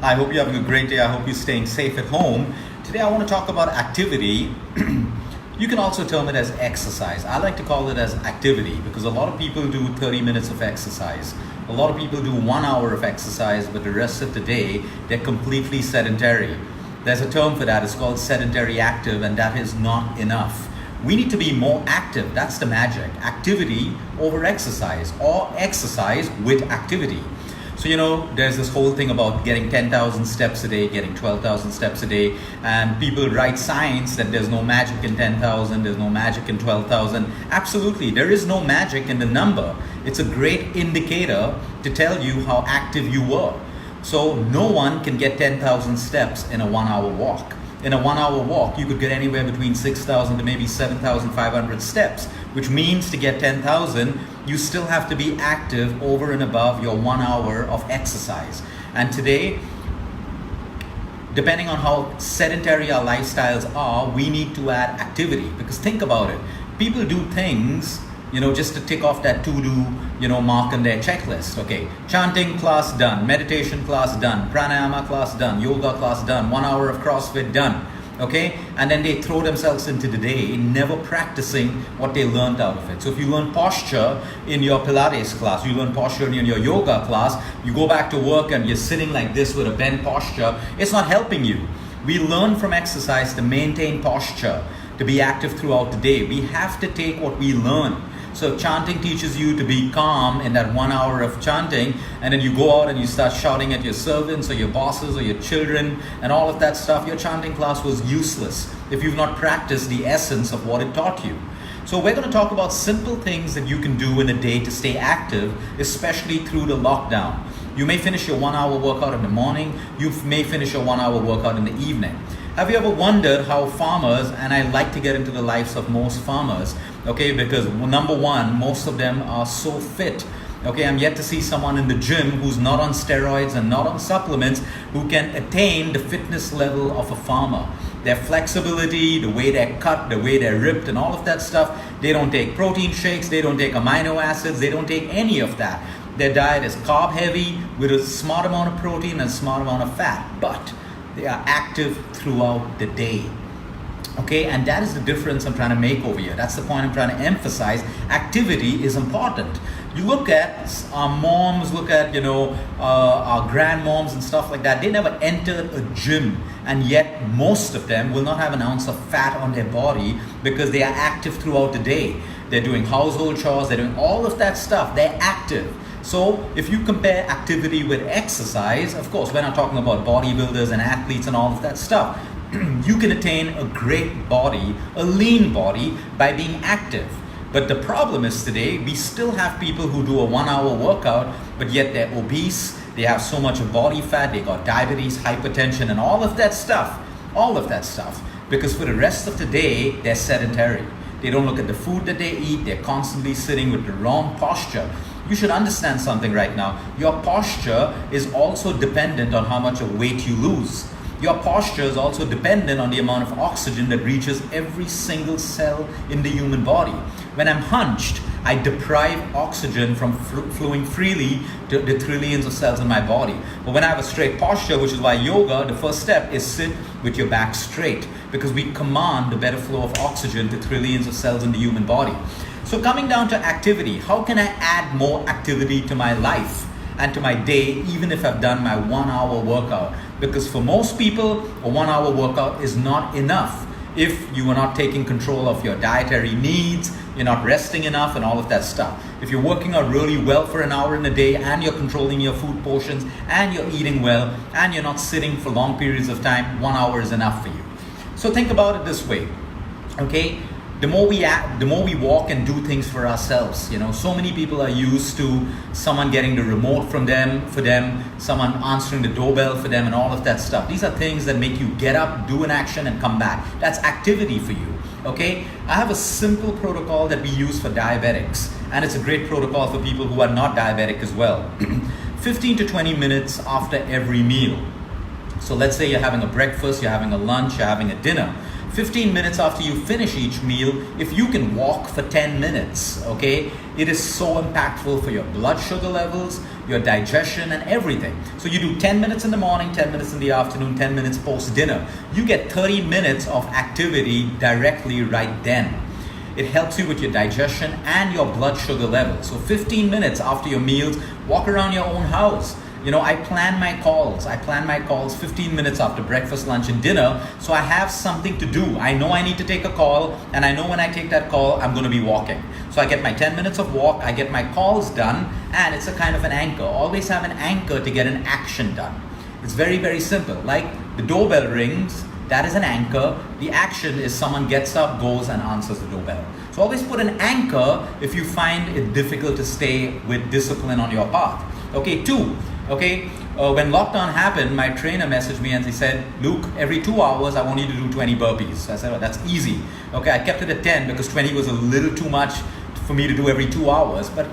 I hope you're having a great day. I hope you're staying safe at home. Today I want to talk about activity. You can also term it as exercise. I like to call it as activity because a lot of people do 30 minutes of exercise. A lot of people do 1 hour of exercise, but the rest of the day, they're completely sedentary. There's a term for that. It's called sedentary active, and that is not enough. We need to be more active. That's the magic. Activity over exercise, or exercise with activity. So, there's this whole thing about getting 10,000 steps a day, getting 12,000 steps a day, and people write science that there's no magic in 10,000, there's no magic in 12,000. Absolutely, there is no magic in the number. It's a great indicator to tell you how active you were. So no one can get 10,000 steps in a 1 hour walk. In a 1 hour walk, you could get anywhere between 6,000 to maybe 7,500 steps, which means to get 10,000, you still have to be active over and above your 1 hour of exercise. And today, depending on how sedentary our lifestyles are, we need to add activity. Because think about it, people do things, just to tick off that to-do, mark on their checklist. Okay, chanting class done, meditation class done, pranayama class done, yoga class done, 1 hour of CrossFit done. Okay, and then they throw themselves into the day never practicing what they learned out of it. So if you learn posture in your Pilates class, you learn posture in your yoga class, you go back to work and you're sitting like this with a bent posture, it's not helping you. We learn from exercise to maintain posture, to be active throughout the day. We have to take what we learn. So chanting teaches you to be calm in that 1 hour of chanting, and then you go out and you start shouting at your servants or your bosses or your children and all of that stuff. Your chanting class was useless if you've not practiced the essence of what it taught you. So we're going to talk about simple things that you can do in a day to stay active, especially through the lockdown. You may finish your 1 hour workout in the morning, you may finish your 1 hour workout in the evening. Have you ever wondered how farmers, and I like to get into the lives of most farmers, okay, because number one, most of them are so fit. Okay, I'm yet to see someone in the gym who's not on steroids and not on supplements who can attain the fitness level of a farmer. Their flexibility, the way they're cut, the way they're ripped and all of that stuff, they don't take protein shakes, they don't take amino acids, they don't take any of that. Their diet is carb heavy with a smart amount of protein and a smart amount of fat, but they are active throughout the day. Okay, and that is the difference I'm trying to make over here. That's the point I'm trying to emphasize. Activity is important. You look at our moms, look at, our grandmoms and stuff like that. They never entered a gym, and yet most of them will not have an ounce of fat on their body because they are active throughout the day. They're doing household chores, they're doing all of that stuff. They're active. So if you compare activity with exercise, of course, we're not talking about bodybuilders and athletes and all of that stuff. You can attain a great body, a lean body, by being active. But the problem is today, we still have people who do a 1 hour workout, but yet they're obese, they have so much body fat, they got diabetes, hypertension, and all of that stuff. All of that stuff. Because for the rest of the day, they're sedentary. They don't look at the food that they eat, they're constantly sitting with the wrong posture. You should understand something right now. Your posture is also dependent on how much of weight you lose. Your posture is also dependent on the amount of oxygen that reaches every single cell in the human body. When I'm hunched, I deprive oxygen from flowing freely to the trillions of cells in my body. But when I have a straight posture, which is why yoga, the first step is sit with your back straight, because we command the better flow of oxygen to trillions of cells in the human body. So coming down to activity, how can I add more activity to my life and to my day, even if I've done my 1 hour workout? Because for most people, a 1 hour workout is not enough if you are not taking control of your dietary needs, you're not resting enough and all of that stuff. If you're working out really well for an hour in a day and you're controlling your food portions and you're eating well and you're not sitting for long periods of time, 1 hour is enough for you. So think about it this way, okay? The more we walk and do things for ourselves. So many people are used to someone getting the remote for them, someone answering the doorbell for them and all of that stuff. These are things that make you get up, do an action and come back. That's activity for you, okay? I have a simple protocol that we use for diabetics, and it's a great protocol for people who are not diabetic as well. 15 to 20 minutes after every meal. So let's say you're having a breakfast, you're having a lunch, you're having a dinner. 15 minutes after you finish each meal, if you can walk for 10 minutes, okay, it is so impactful for your blood sugar levels, your digestion, and everything. So you do 10 minutes in the morning, 10 minutes in the afternoon, 10 minutes post dinner. You get 30 minutes of activity directly right then. It helps you with your digestion and your blood sugar level. So 15 minutes after your meals, walk around your own house. I plan my calls 15 minutes after breakfast, lunch, and dinner, so I have something to do. I know I need to take a call, and I know when I take that call, I'm going to be walking. So I get my 10 minutes of walk, I get my calls done, and it's a kind of an anchor. Always have an anchor to get an action done. It's very, very simple. Like the doorbell rings, that is an anchor. The action is someone gets up, goes, and answers the doorbell. So always put an anchor if you find it difficult to stay with discipline on your path. Okay, 2. When lockdown happened, my trainer messaged me and he said, Luke, every 2 hours, I want you to do 20 burpees. So I said, that's easy. I kept it at 10 because 20 was a little too much for me to do every 2 hours. But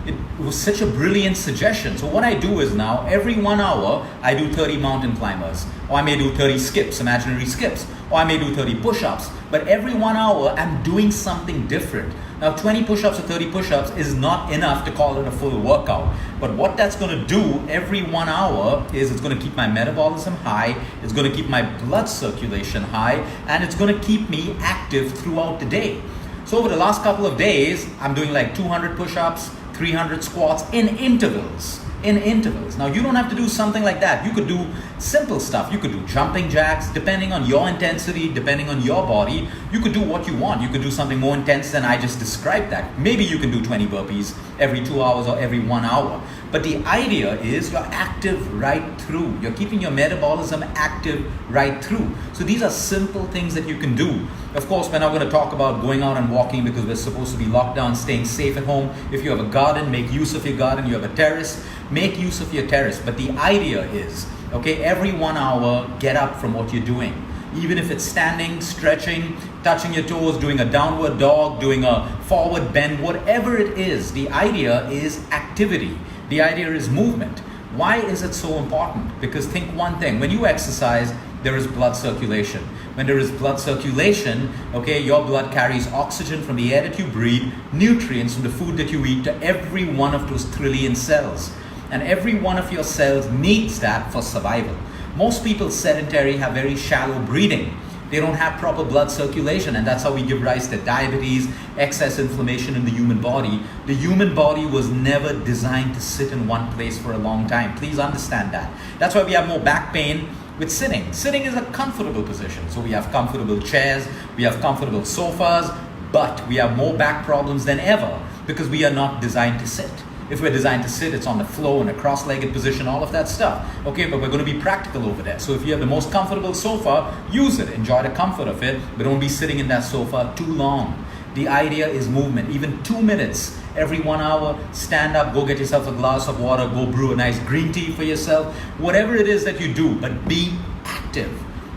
it was such a brilliant suggestion. So what I do is now, every 1 hour, I do 30 mountain climbers. Or I may do 30 skips, imaginary skips. Or I may do 30 push-ups. But every 1 hour, I'm doing something different. Now, 20 push-ups or 30 push-ups is not enough to call it a full workout. But what that's going to do every 1 hour is it's going to keep my metabolism high, it's going to keep my blood circulation high, and it's going to keep me active throughout the day. So over the last couple of days, I'm doing like 200 push-ups, 300 squats in intervals. Now, you don't have to do something like that. You could do simple stuff. You could do jumping jacks, depending on your intensity, depending on your body. You could do what you want. You could do something more intense than I just described that. Maybe you can do 20 burpees every 2 hours or every 1 hour. But the idea is you're active right through. You're keeping your metabolism active right through. So these are simple things that you can do. Of course, we're not going to talk about going out and walking because we're supposed to be locked down, staying safe at home. If you have a garden, make use of your garden. You have a terrace, make use of your terrace. But the idea is, every 1 hour, get up from what you're doing. Even if it's standing, stretching, touching your toes, doing a downward dog, doing a forward bend, whatever it is, the idea is activity. The idea is movement. Why is it so important? Because think one thing, when you exercise, there is blood circulation. When there is blood circulation, your blood carries oxygen from the air that you breathe, nutrients from the food that you eat to every one of those trillion cells. And every one of your cells needs that for survival. Most people sedentary have very shallow breathing. They don't have proper blood circulation, and that's how we give rise to diabetes, excess inflammation in the human body. The human body was never designed to sit in one place for a long time. Please understand that. That's why we have more back pain with sitting. Sitting is a comfortable position. So we have comfortable chairs, we have comfortable sofas, but we have more back problems than ever because we are not designed to sit. If we're designed to sit, it's on the floor in a cross-legged position, all of that stuff. But we're going to be practical over there. So if you have the most comfortable sofa, use it. Enjoy the comfort of it, but don't be sitting in that sofa too long. The idea is movement. Even 2 minutes every 1 hour, stand up, go get yourself a glass of water, go brew a nice green tea for yourself. Whatever it is that you do, but be active.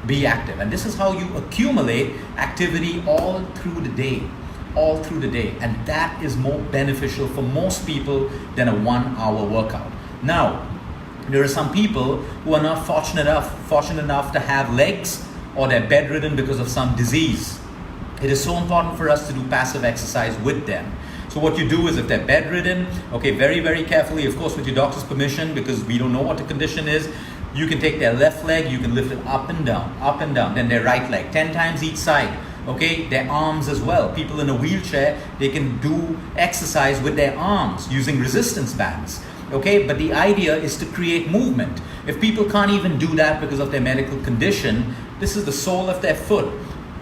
Be active. And this is how you accumulate activity all through the day. And that is more beneficial for most people than a 1 hour workout. Now, there are some people who are not fortunate enough to have legs, or they're bedridden because of some disease. It is so important for us to do passive exercise with them. So what you do is, if they're bedridden, very, very carefully, of course with your doctor's permission, because we don't know what the condition is, you can take their left leg, you can lift it up and down, then their right leg, 10 times each side. Their arms as well. People in a wheelchair, they can do exercise with their arms using resistance bands. But the idea is to create movement. If people can't even do that because of their medical condition, this is the sole of their foot.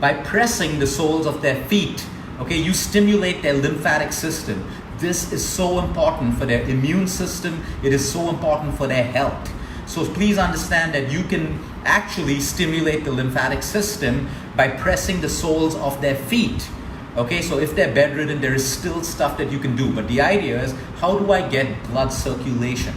By pressing the soles of their feet, you stimulate their lymphatic system. This is so important for their immune system. It is so important for their health. So please understand that you can actually stimulate the lymphatic system by pressing the soles of their feet. So if they're bedridden, there is still stuff that you can do. But the idea is, how do I get blood circulation?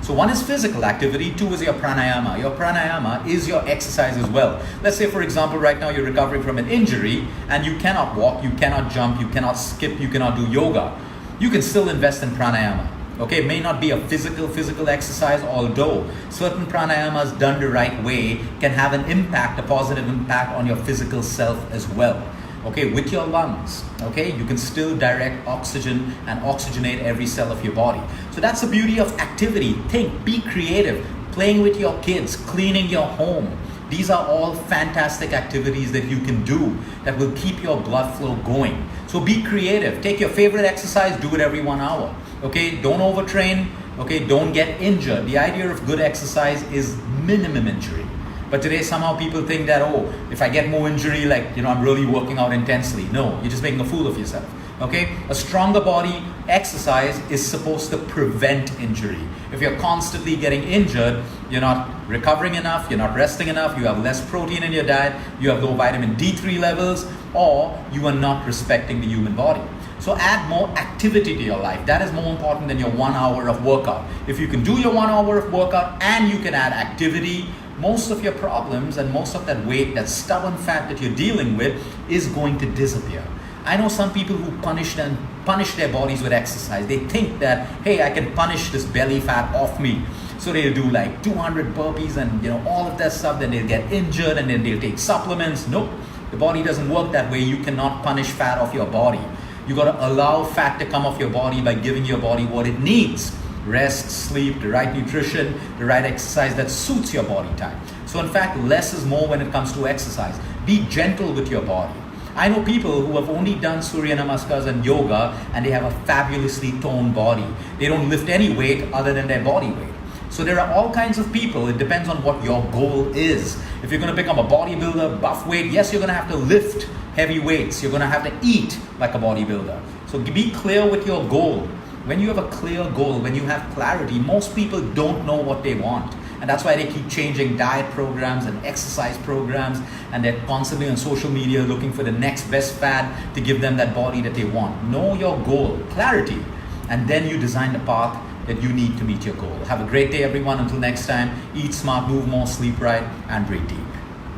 So one is physical activity, 2 is your pranayama. Your pranayama is your exercise as well. Let's say, for example, right now you're recovering from an injury and you cannot walk, you cannot jump, you cannot skip, you cannot do yoga. You can still invest in pranayama. It may not be a physical exercise, although certain pranayamas done the right way can have a positive impact on your physical self as well. okay, with your lungs, okay? You can still direct oxygen and oxygenate every cell of your body. So that's the beauty of activity. Think, be creative, playing with your kids, cleaning your home. These are all fantastic activities that you can do that will keep your blood flow going. So be creative. Take your favorite exercise, do it every 1 hour. Okay, don't overtrain. Okay, don't get injured. The idea of good exercise is minimum injury. But today somehow people think that, oh, if I get more injury, like, I'm really working out intensely. No, you're just making a fool of yourself. Okay, a stronger body exercise is supposed to prevent injury. If you're constantly getting injured, you're not recovering enough, you're not resting enough, you have less protein in your diet, you have low vitamin D3 levels, or you are not respecting the human body. So add more activity to your life. That is more important than your 1 hour of workout. If you can do your 1 hour of workout and you can add activity, most of your problems and most of that weight, that stubborn fat that you're dealing with is going to disappear. I know some people who punish their bodies with exercise. They think that, hey, I can punish this belly fat off me. So they'll do like 200 burpees and all of that stuff. Then they'll get injured and then they'll take supplements. Nope, the body doesn't work that way. You cannot punish fat off your body. You got to allow fat to come off your body by giving your body what it needs. Rest, sleep, the right nutrition, the right exercise that suits your body type. So in fact, less is more when it comes to exercise. Be gentle with your body. I know people who have only done Surya Namaskars and yoga and they have a fabulously toned body. They don't lift any weight other than their body weight. So there are all kinds of people. It depends on what your goal is. If you're going to become a bodybuilder, buff weight, yes, you're going to have to lift heavy weights. You're going to have to eat like a bodybuilder. So be clear with your goal. When you have a clear goal, when you have clarity, most people don't know what they want. And that's why they keep changing diet programs and exercise programs, and they're constantly on social media looking for the next best fad to give them that body that they want. Know your goal, clarity, and then you design the path that you need to meet your goal. Have a great day, everyone. Until next time, eat smart, move more, sleep right, and breathe deep.